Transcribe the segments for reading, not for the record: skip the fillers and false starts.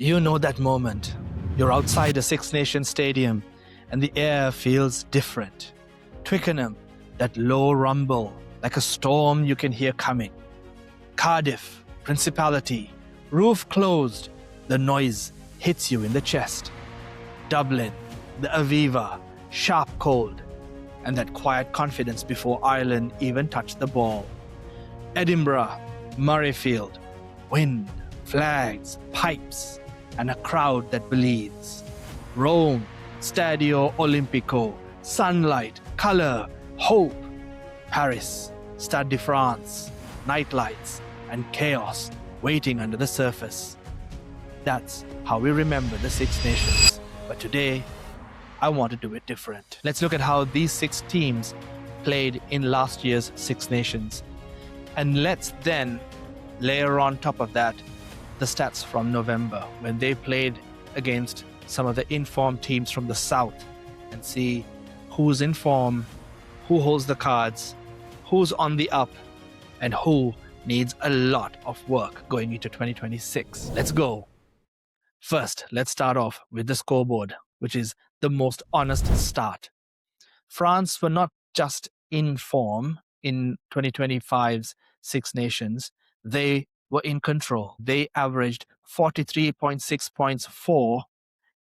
You know that moment. You're outside a Six Nations stadium and the air feels different. Twickenham, that low rumble, like a storm you can hear coming. Cardiff, Principality, roof closed, the noise hits you in the chest. Dublin, the Aviva, sharp cold, and that quiet confidence before Ireland even touched the ball. Edinburgh, Murrayfield, wind, flags, pipes, and a crowd that bleeds. Rome, Stadio Olimpico, sunlight, colour, hope. Paris, Stade de France, nightlights, and chaos waiting under the surface. That's how we remember the Six Nations. But today, I want to do it different. Let's look at how these 6 teams played in last year's Six Nations. And let's then layer on top of that the stats from November when they played against some of the informed teams from the South and see who's in form, who holds the cards, who's on the up, and who needs a lot of work going into 2026. Let's go. First, let's start off with the scoreboard, which is the most honest start. France were not just in form in 2025's Six Nations, they were in control. They averaged 43.6 points for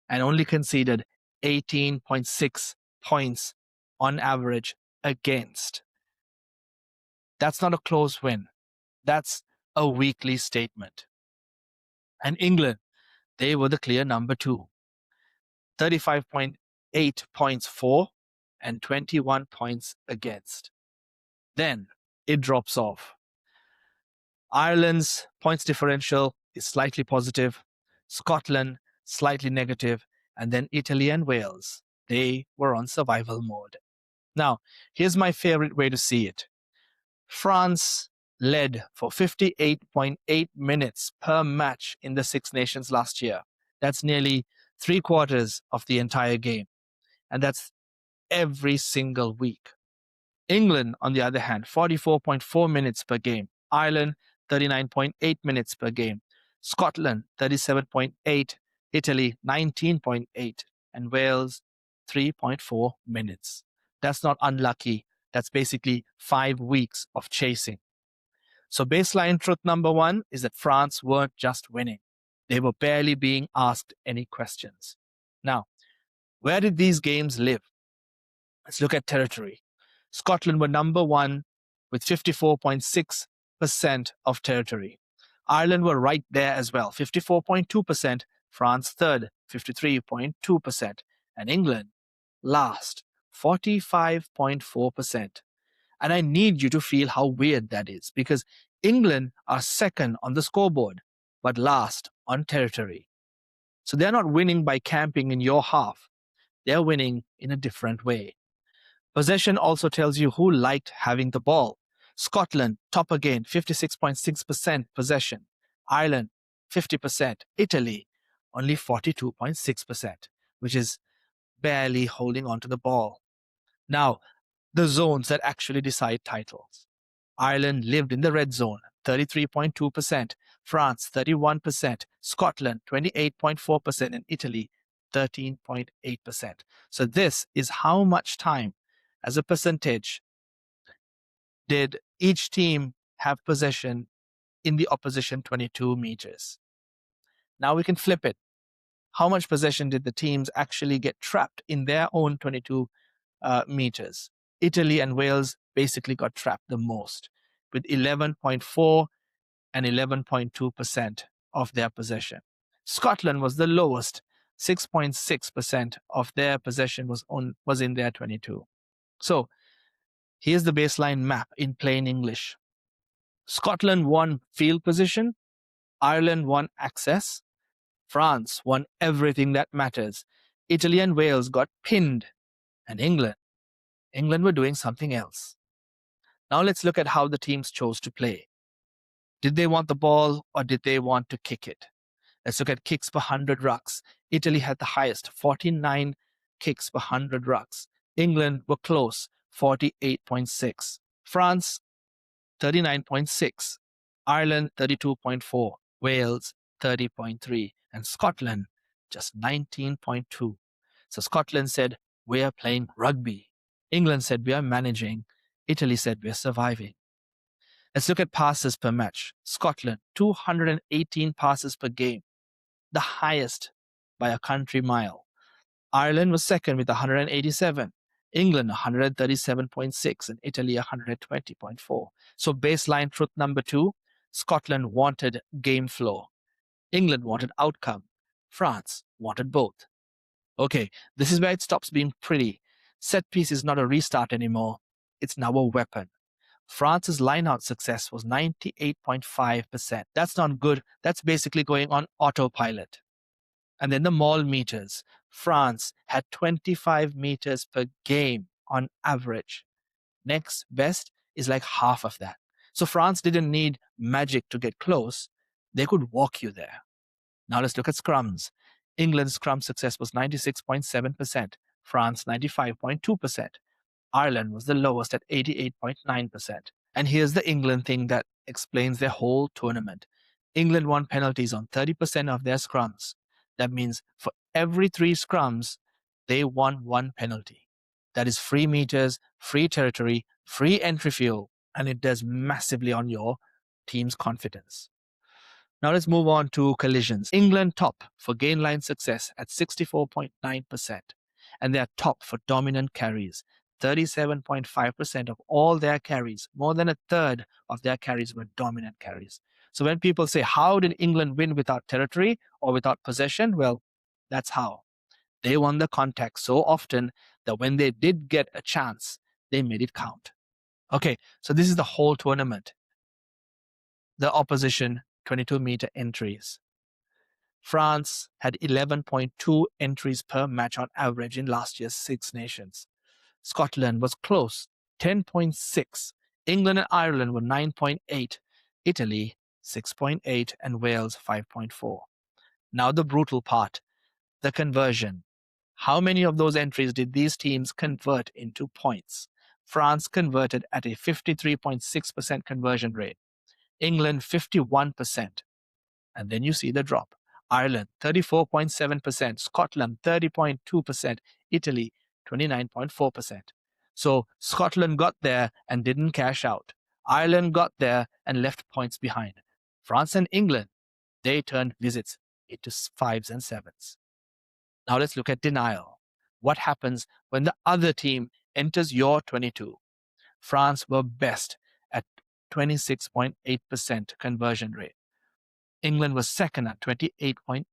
and only conceded 18.6 points on average against. That's not a close win. That's a weekly statement. And England, they were the clear number 2. 35.8 points for and 21 points against. Then it drops off. Ireland's points differential is slightly positive, Scotland slightly negative, and then Italy and Wales, they were on survival mode. Now, here's my favorite way to see it. France led for 58.8 minutes per match in the Six Nations last year. That's nearly 3/4 of the entire game. And that's every single week. England, on the other hand, 44.4 minutes per game. Ireland, 39.8 minutes per game. Scotland, 37.8. Italy, 19.8. And Wales, 3.4 minutes. That's not unlucky. That's basically 5 weeks of chasing. So baseline truth number 1 is that France weren't just winning. They were barely being asked any questions. Now, where did these games live? Let's look at territory. Scotland were number 1 with 54.6% of territory. Ireland were right there as well, 54.2%. France third, 53.2%. And England last, 45.4%. And I need you to feel how weird that is, because England are second on the scoreboard, but last on territory. So they're not winning by camping in your half. They're winning in a different way. Possession also tells you who liked having the ball. Scotland, top again, 56.6% possession. Ireland, 50%. Italy, only 42.6%, which is barely holding on to the ball. Now, the zones that actually decide titles. Ireland lived in the red zone, 33.2%. France, 31%. Scotland, 28.4%. And Italy, 13.8%. So this is how much time as a percentage did each team have possession in the opposition 22 meters. Now we can flip it. How much possession did the teams actually get trapped in their own 22 meters? Italy and Wales basically got trapped the most, with 11.4 and 11.2% of their possession. Scotland was the lowest, 6.6% of their possession was in their 22. So here's the baseline map in plain English. Scotland won field position, Ireland won access, France won everything that matters, Italy and Wales got pinned, and England were doing something else. Now let's look at how the teams chose to play. Did they want the ball or did they want to kick it? Let's look at kicks per 100 rucks. Italy had the highest, 49 kicks per 100 rucks. England were close, 48.6. France, 39.6. Ireland, 32.4. Wales, 30.3. and Scotland just 19.2. So Scotland said, we are playing rugby. England said, we are managing. Italy said, we are surviving. Let's look at passes per match. Scotland, 218 passes per game, the highest by a country mile. Ireland was second with 187. England 137.6 and Italy 120.4. So baseline truth number 2, Scotland wanted game flow. England wanted outcome. France wanted both. Okay, this is where it stops being pretty. Set piece is not a restart anymore. It's now a weapon. France's line-out success was 98.5%. That's not good. That's basically going on autopilot. And then the maul meters. France had 25 meters per game on average. Next best is like half of that. So France didn't need magic to get close. They could walk you there. Now let's look at scrums. England's scrum success was 96.7%, France 95.2%. Ireland was the lowest at 88.9%. And here's the England thing that explains their whole tournament. England won penalties on 30% of their scrums. That means for every 3 scrums, they won 1 penalty. That is free meters, free territory, free entry fuel, and it does massively on your team's confidence. Now let's move on to collisions. England top for gain line success at 64.9%, and they are top for dominant carries. 37.5% of all their carries, more than a third of their carries were dominant carries. So when people say, how did England win without territory or without possession? Well, that's how. They won the contact so often that when they did get a chance, they made it count. Okay, so this is the whole tournament. The opposition, 22-meter entries. France had 11.2 entries per match on average in last year's Six Nations. Scotland was close, 10.6. England and Ireland were 9.8. Italy, 6.8. And Wales, 5.4. Now the brutal part, the conversion. How many of those entries did these teams convert into points? France converted at a 53.6% conversion rate. England, 51%. And then you see the drop. Ireland, 34.7%. Scotland, 30.2%. Italy, 29.4%. So Scotland got there and didn't cash out. Ireland got there and left points behind. France and England, they turned visits into 5s and 7s. Now let's look at denial. What happens when the other team enters your 22? France were best at 26.8% conversion rate. England was second at 28.8%.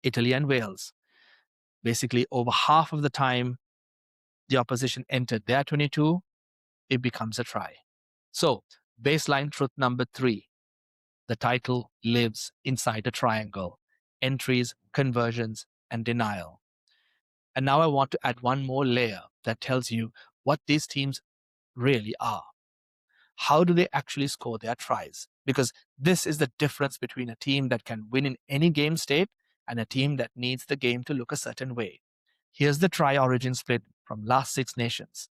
Italy and Wales, basically over half of the time the opposition entered their 22, it becomes a try. So, baseline truth number 3, the title lives inside a triangle: entries, conversions, and denial. And now I want to add one more layer that tells you what these teams really are. How do they actually score their tries? Because this is the difference between a team that can win in any game state and a team that needs the game to look a certain way. Here's the try origin split from last Six Nations.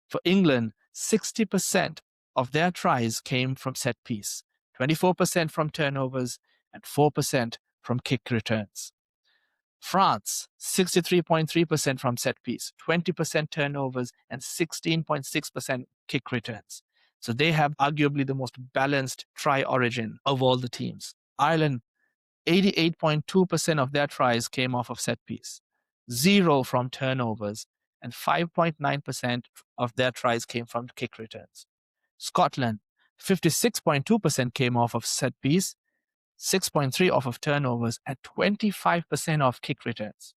For England, 60% of their tries came from set piece, 24% from turnovers, and 4% from kick returns. France, 63.3% from set piece, 20% turnovers, and 16.6% kick returns. So they have arguably the most balanced try origin of all the teams. Ireland, 88.2% of their tries came off of set piece, 0 from turnovers, and 5.9% of their tries came from kick returns. Scotland, 56.2% came off of set piece, 6.3% off of turnovers, and 25% off kick returns.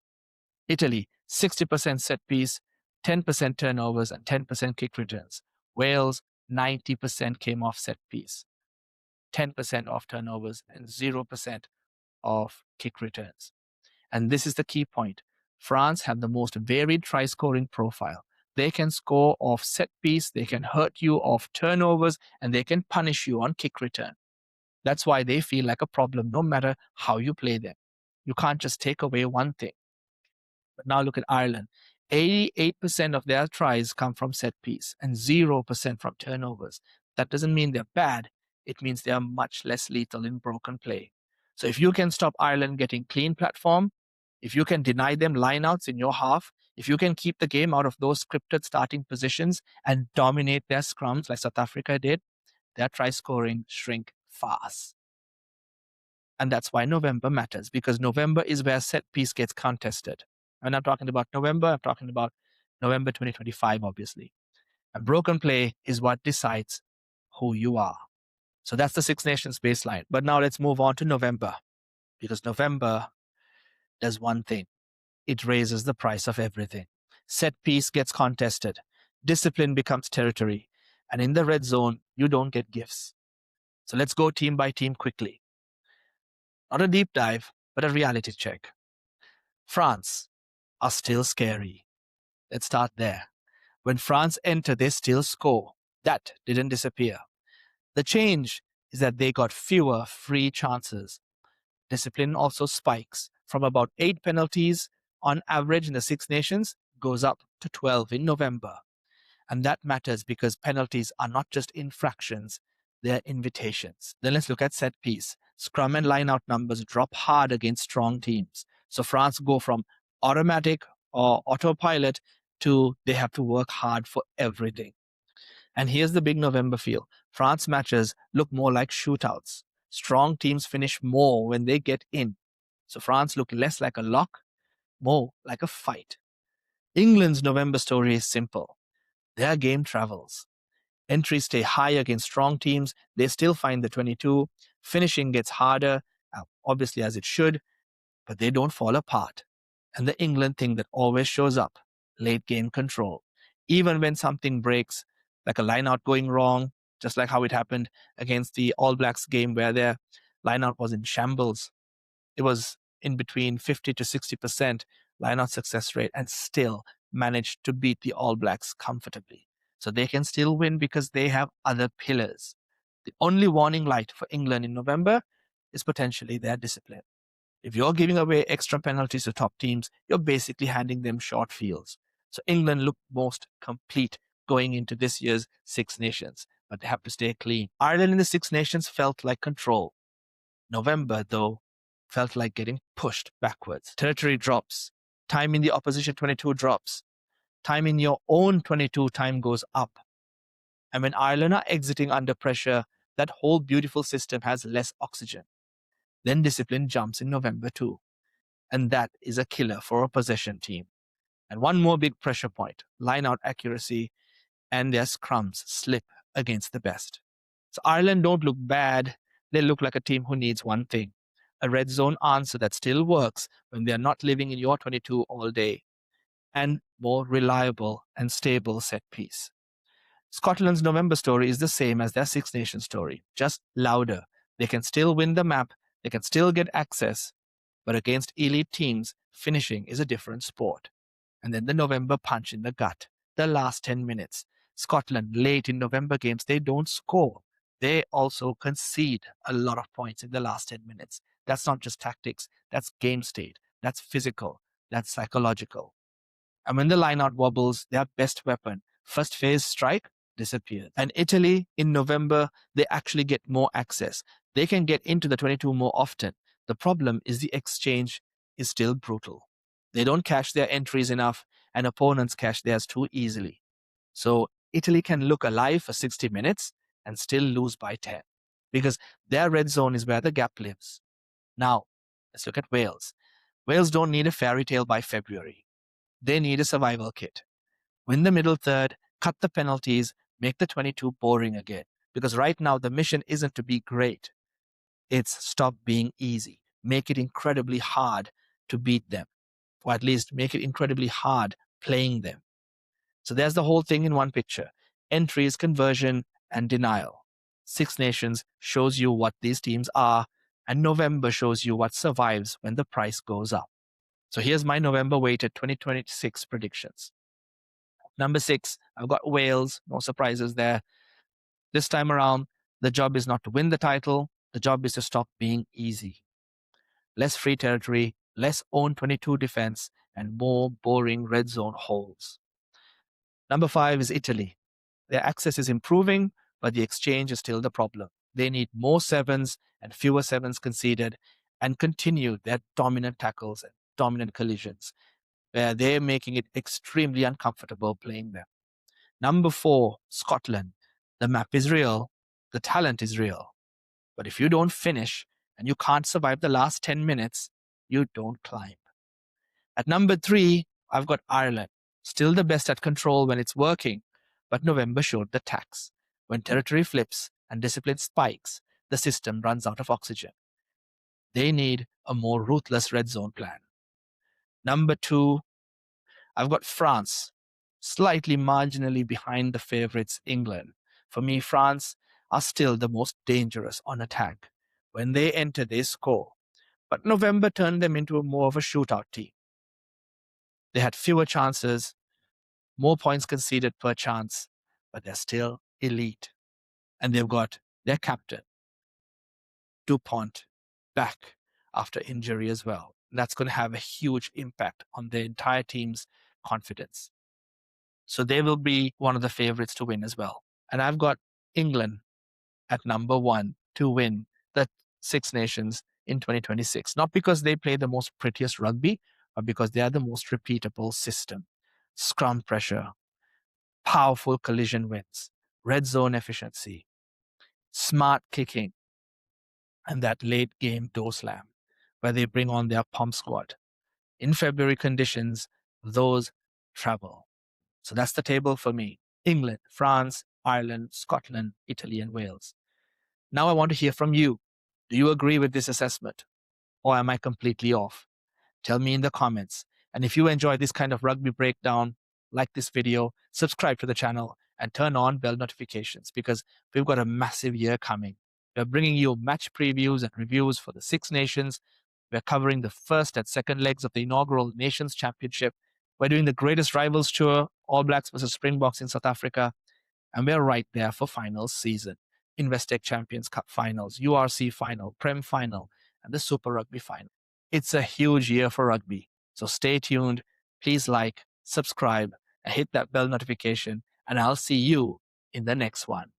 Italy, 60% set piece, 10% turnovers, and 10% kick returns. Wales, 90% came off set piece, 10% off turnovers, and 0% off kick returns. And this is the key point. France have the most varied try scoring profile. They can score off set piece, they can hurt you off turnovers, and they can punish you on kick return. That's why they feel like a problem no matter how you play them. You can't just take away one thing. But now look at Ireland. 88% of their tries come from set piece and 0% from turnovers. That doesn't mean they're bad. It means they are much less lethal in broken play. So if you can stop Ireland getting clean platform, if you can deny them lineouts in your half, if you can keep the game out of those scripted starting positions and dominate their scrums like South Africa did, their try scoring shrink fast. And that's why November matters, because November is where set piece gets contested. And I'm talking about November, I'm talking about November 2025, obviously. And broken play is what decides who you are. So that's the Six Nations baseline. But now let's move on to November, because November does one thing. It raises the price of everything. Set piece gets contested. Discipline becomes territory. And in the red zone, you don't get gifts. So let's go team by team quickly. Not a deep dive, but a reality check. France are still scary. Let's start there. When France enter, they still score. That didn't disappear. The change is that they got fewer free chances. Discipline also spikes from about 8 penalties on average in the Six Nations, goes up to 12 in November. And that matters because penalties are not just infractions, they're invitations. Then let's look at set piece. Scrum and line out numbers drop hard against strong teams. So France go from automatic or autopilot to they have to work hard for everything. And here's the big November feel. France matches look more like shootouts. Strong teams finish more when they get in. So France look less like a lock, more like a fight. England's November story is simple. Their game travels. Entries stay high against strong teams. They still find the 22. Finishing gets harder, obviously as it should, but they don't fall apart. And the England thing that always shows up, late game control. Even when something breaks, like a lineout going wrong, just like how it happened against the All Blacks game where their lineout was in shambles. It was in between 50 to 60% lineout success rate and still managed to beat the All Blacks comfortably. So they can still win because they have other pillars. The only warning light for England in November is potentially their discipline. If you're giving away extra penalties to top teams, you're basically handing them short fields. So England looked most complete going into this year's Six Nations, but they have to stay clean. Ireland in the Six Nations felt like control. November, though, felt like getting pushed backwards. Territory drops. Time in the opposition 22 drops. Time in your own 22 time goes up. And when Ireland are exiting under pressure, that whole beautiful system has less oxygen. Then discipline jumps in November too. And that is a killer for a possession team. And one more big pressure point, line out accuracy, and their scrums slip against the best. So Ireland don't look bad. They look like a team who needs one thing, a red zone answer that still works when they're not living in your 22 all day, and more reliable and stable set piece. Scotland's November story is the same as their Six Nations story, just louder. They can still win the map, they can still get access, but against elite teams, finishing is a different sport. And then the November punch in the gut, the last 10 minutes. Scotland, late in November games, they don't score. They also concede a lot of points in the last 10 minutes. That's not just tactics, that's game state, that's physical, that's psychological. And when the lineout wobbles, their best weapon, first phase strike, disappears. And Italy, in November, they actually get more access. They can get into the 22 more often. The problem is the exchange is still brutal. They don't cash their entries enough, and opponents cash theirs too easily. So Italy can look alive for 60 minutes and still lose by 10 because their red zone is where the gap lives. Now, let's look at Wales. Wales don't need a fairy tale by February. They need a survival kit. Win the middle third, cut the penalties, make the 22 boring again. Because right now the mission isn't to be great. It's stop being easy. Make it incredibly hard to beat them. Or at least make it incredibly hard playing them. So there's the whole thing in one picture. Entries, conversion, and denial. Six Nations shows you what these teams are, and November shows you what survives when the price goes up. So here's my November weighted 2026 predictions. Number 6, I've got Wales. No surprises there. This time around, the job is not to win the title. The job is to stop being easy. Less free territory, less own 22 defense, and more boring red zone holes. Number 5 is Italy. Their access is improving, but the exchange is still the problem. They need more sevens and fewer sevens conceded, and continue their dominant tackles and dominant collisions, where they're making it extremely uncomfortable playing them. Number 4, Scotland. The map is real, the talent is real. But if you don't finish and you can't survive the last 10 minutes, you don't climb. At number 3, I've got Ireland. Still the best at control when it's working, but November showed the tax. When territory flips and discipline spikes, the system runs out of oxygen. They need a more ruthless red zone plan. Number 2, I've got France, slightly marginally behind the favorites, England. For me, France are still the most dangerous on attack. When they enter, they score. But November turned them into more of a shootout team. They had fewer chances, more points conceded per chance, but they're still elite. And they've got their captain, Dupont, back after injury as well. That's going to have a huge impact on the entire team's confidence. So they will be one of the favorites to win as well. And I've got England at number 1 to win the Six Nations in 2026. Not because they play the most prettiest rugby, but because they are the most repeatable system. Scrum pressure, powerful collision wins, red zone efficiency, smart kicking, and that late game door slam where they bring on their Pom Squad. In February conditions, those travel. So that's the table for me. England, France, Ireland, Scotland, Italy, and Wales. Now I want to hear from you. Do you agree with this assessment? Or am I completely off? Tell me in the comments. And if you enjoy this kind of rugby breakdown, like this video, subscribe to the channel, and turn on bell notifications because we've got a massive year coming. We're bringing you match previews and reviews for the Six Nations. We're covering the first and second legs of the inaugural Nations Championship. We're doing the Greatest Rivals Tour, All Blacks versus Springboks in South Africa. And we're right there for finals season. Investec Champions Cup finals, URC final, Prem final, and the Super Rugby final. It's a huge year for rugby. So stay tuned. Please like, subscribe, and hit that bell notification. And I'll see you in the next one.